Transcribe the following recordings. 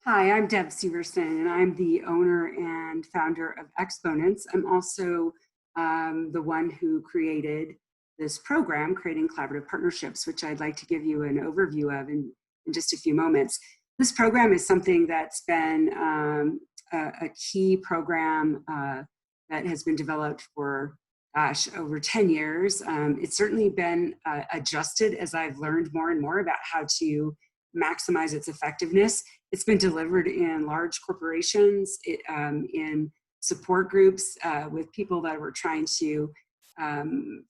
Hi, I'm Deb Siverson, and I'm the owner and founder of Exponents. I'm also the one who created this program, Creating Collaborative Partnerships, which I'd like to give you an overview of in just a few moments. This program is something that's been a key program that has been developed for, gosh, over 10 years. It's certainly been adjusted as I've learned more and more about how to maximize its effectiveness. It's been delivered in large corporations, in support groups with people that were trying to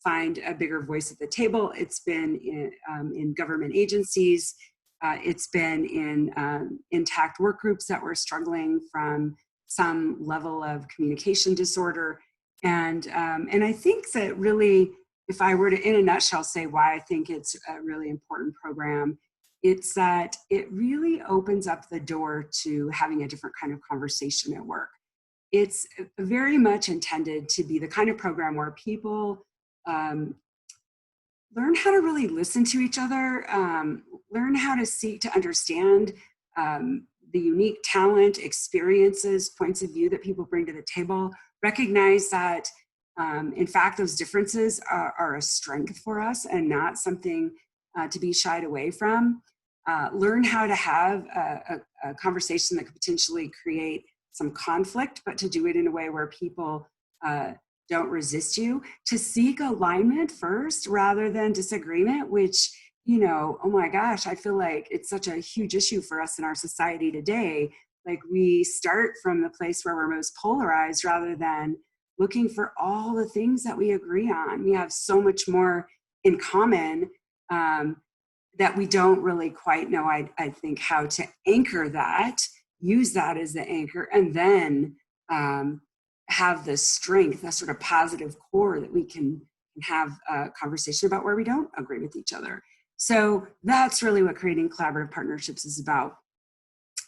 find a bigger voice at the table. It's been in government agencies. It's been in intact work groups that were struggling from some level of communication disorder. And I think that really, if I were to, in a nutshell, say why I think it's a really important program, it's that it really opens up the door to having a different kind of conversation at work. It's very much intended to be the kind of program where people learn how to really listen to each other, learn how to seek to understand the unique talent, experiences, points of view that people bring to the table, recognize that in fact those differences are a strength for us and not something to be shied away from. Learn how to have a conversation that could potentially create some conflict, but to do it in a way where people don't resist you, to seek alignment first rather than disagreement, which, you know, oh my gosh, I feel like it's such a huge issue for us in our society today. Like, we start from the place where we're most polarized rather than looking for all the things that we agree on. We have so much more in common that we don't really quite know, I think, how to anchor that, use that as the anchor, and then have the strength, a sort of positive core that we can have a conversation about where we don't agree with each other. So that's really what Creating Collaborative Partnerships is about.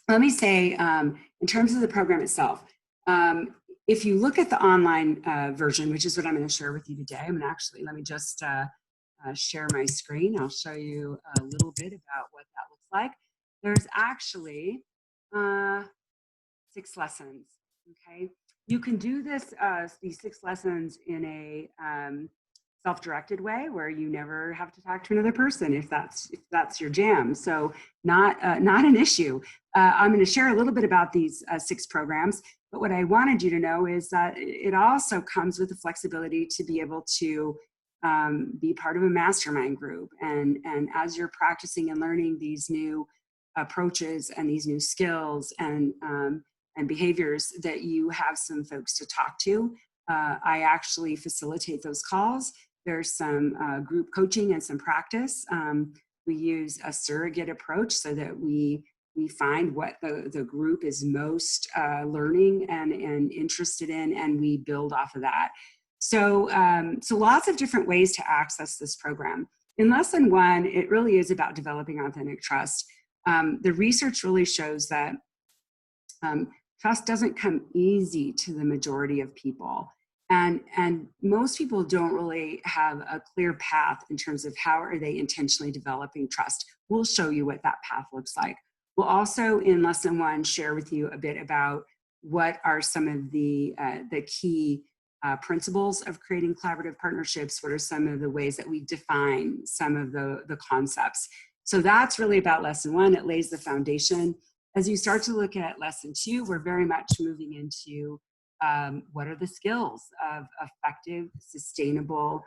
Let me say, in terms of the program itself, if you look at the online version, which is what I'm going to share with you today, I'm going to actually, let me just share my screen. I'll show you a little bit about what that looks like. There's actually 6 lessons, okay? You can do this, these 6 lessons in a self-directed way where you never have to talk to another person if that's your jam. So not an issue. I'm going to share a little bit about these 6 programs, but what I wanted you to know is that it also comes with the flexibility to be able to be part of a mastermind group. And as you're practicing and learning these new approaches and these new skills and behaviors, that you have some folks to talk to. I actually facilitate those calls. There's some group coaching and some practice. We use a surrogate approach so that we find what the group is most learning and interested in, and we build off of that. So lots of different ways to access this program. In lesson 1, it really is about developing authentic trust. The research really shows that trust doesn't come easy to the majority of people. And most people don't really have a clear path in terms of how are they intentionally developing trust. We'll show you what that path looks like. We'll also, in lesson 1, share with you a bit about what are some of the key principles of creating collaborative partnerships. What are some of the ways that we define some of the concepts? So that's really about lesson 1. It lays the foundation. As you start to look at lesson 2, we're very much moving into what are the skills of effective, sustainable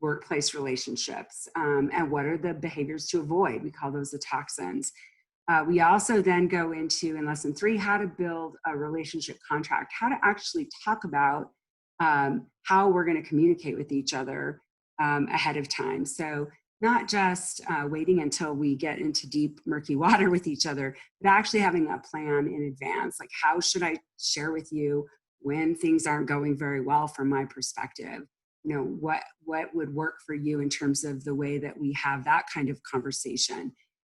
workplace relationships, and what are the behaviors to avoid? We call those the toxins. We also then go into, in lesson 3, how to build a relationship contract, how to actually talk about how we're going to communicate with each other ahead of time. So not just waiting until we get into deep, murky water with each other, but actually having a plan in advance. Like, how should I share with you when things aren't going very well from my perspective? You know, what would work for you in terms of the way that we have that kind of conversation?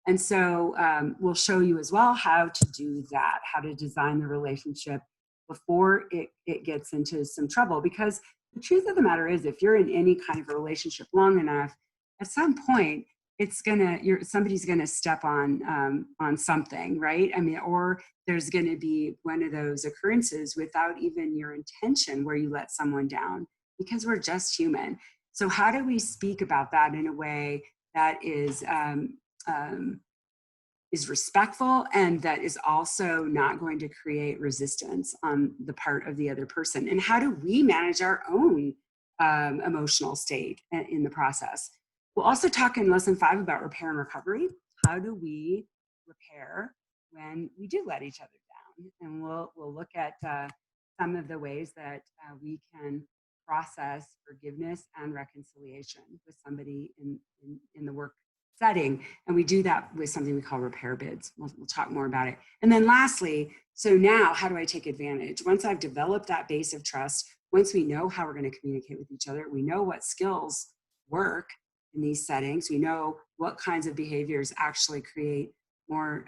And so we'll show you as well how to do that, how to design the relationship before it gets into some trouble. Because the truth of the matter is, if you're in any kind of a relationship long enough, at some point, somebody's gonna step on something, right? I mean, or there's gonna be one of those occurrences without even your intention where you let someone down, because we're just human. So how do we speak about that in a way that is respectful and that is also not going to create resistance on the part of the other person? And how do we manage our own emotional state in the process? We'll also talk in lesson 5 about repair and recovery. How do we repair when we do let each other down? And we'll look at some of the ways that we can process forgiveness and reconciliation with somebody in the work setting. And we do that with something we call repair bids. We'll talk more about it. And then lastly, so now how do I take advantage? Once I've developed that base of trust, once we know how we're going to communicate with each other, we know what skills work in these settings, we know what kinds of behaviors actually create more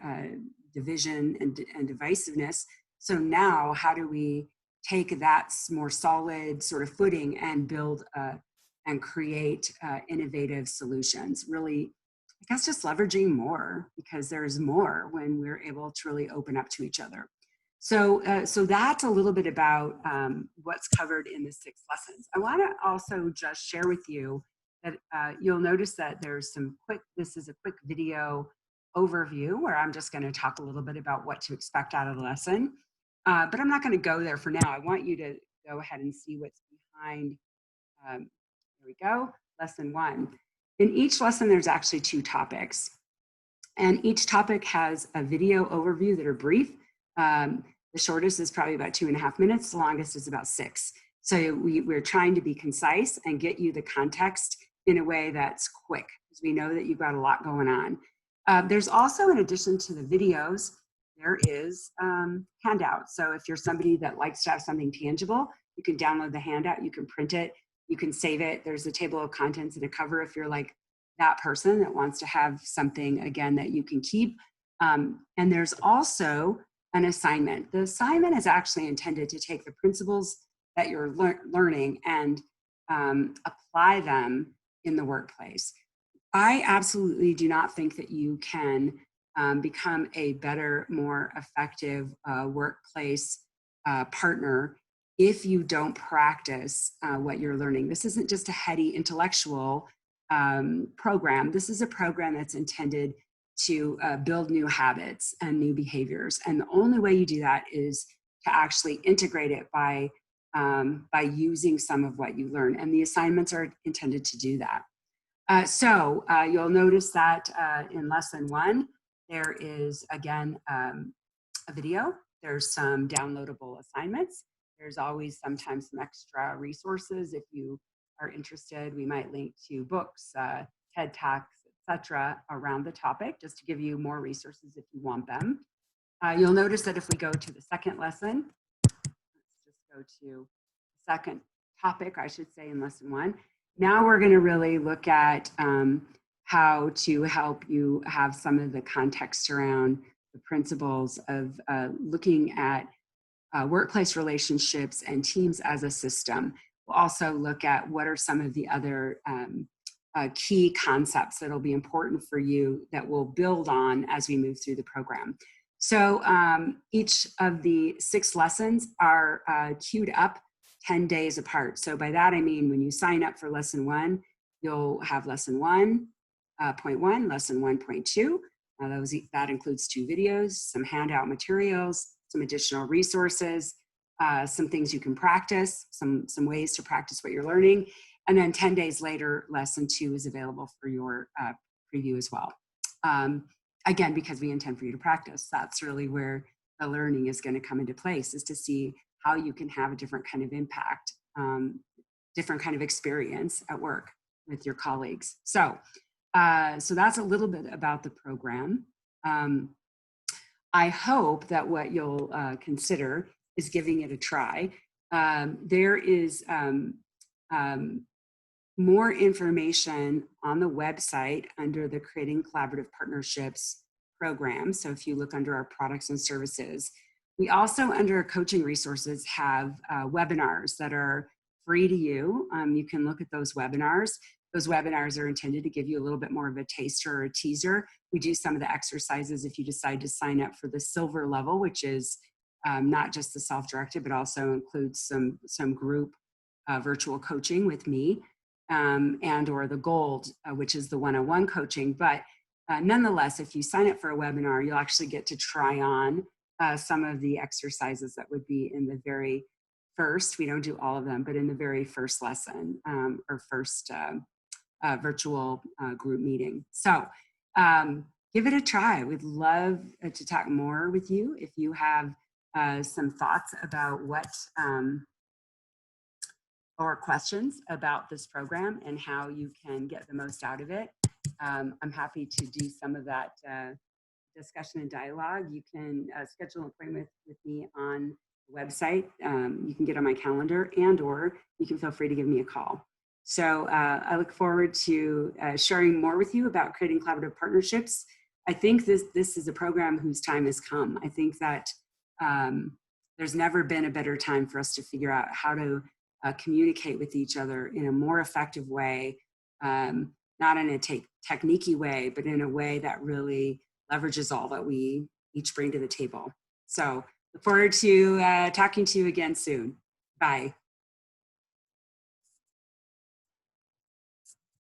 division and divisiveness. So now how do we take that more solid sort of footing and build and create innovative solutions? Really, I guess just leveraging more, because there's more when we're able to really open up to each other. So that's a little bit about what's covered in the 6 lessons. I want to also just share with you that you'll notice that there's this is a quick video overview where I'm just going to talk a little bit about what to expect out of the lesson. But I'm not going to go there for now. I want you to go ahead and see what's behind. Here we go, lesson 1. In each lesson, there's actually 2 topics. And each topic has a video overview that are brief. The shortest is probably about 2.5 minutes. The longest is about 6. So we're trying to be concise and get you the context in a way that's quick, because we know that you've got a lot going on. There's also, in addition to the videos, there is handouts. So if you're somebody that likes to have something tangible, you can download the handout, you can print it, you can save it. There's a table of contents and a cover if you're like that person that wants to have something, again, that you can keep. And there's also an assignment. The assignment is actually intended to take the principles that you're learning and apply them in the workplace. I absolutely do not think that you can become a better, more effective workplace partner if you don't practice what you're learning. This isn't just a heady intellectual program. This is a program that's intended to build new habits and new behaviors. And the only way you do that is to actually integrate it by using some of what you learn. And the assignments are intended to do that. So you'll notice that in lesson 1, there is, again, a video. There's some downloadable assignments. There's always sometimes some extra resources. If you are interested, we might link to books, TED Talks, etc. around the topic, just to give you more resources if you want them. You'll notice that if we go to the second lesson, let's just go to the second topic, I should say, in lesson 1. Now we're going to really look at how to help you have some of the context around the principles of looking at workplace relationships and teams as a system. We'll also look at what are some of the other key concepts that'll be important for you that we'll build on as we move through the program. So each of the 6 lessons are queued up 10 days apart. So by that, I mean, when you sign up for lesson 1, you'll have lesson 1.1, lesson 1.2. That includes 2 videos, some handout materials, some additional resources, some things you can practice, some ways to practice what you're learning. And then 10 days later, lesson 2 is available for your preview as well. Again, because we intend for you to practice. That's really where the learning is going to come into place, is to see how you can have a different kind of impact, different kind of experience at work with your colleagues. So that's a little bit about the program. I hope that what you'll consider is giving it a try. There is more information on the website under the Creating Collaborative Partnerships program. So if you look under our products and services, we also, under coaching resources, have webinars that are free to you. You can look at those webinars. Those webinars are intended to give you a little bit more of a taster or a teaser. We do some of the exercises if you decide to sign up for the silver level, which is not just the self-directed, but also includes some group virtual coaching with me, and or the gold, which is the one-on-one coaching. But nonetheless, if you sign up for a webinar, you'll actually get to try on some of the exercises that would be in the very first, we don't do all of them, but in the very first lesson or first virtual group meeting. So give it a try. We'd love to talk more with you. If you have some thoughts about what or questions about this program and how you can get the most out of it, I'm happy to do some of that discussion and dialogue. You can schedule an appointment with me on the website. You can get on my calendar, and or you can feel free to give me a call. So I look forward to sharing more with you about creating collaborative partnerships. I think this is a program whose time has come. I think that there's never been a better time for us to figure out how to communicate with each other in a more effective way, not in a technique-y way, but in a way that really leverages all that we each bring to the table. So look forward to talking to you again soon. Bye.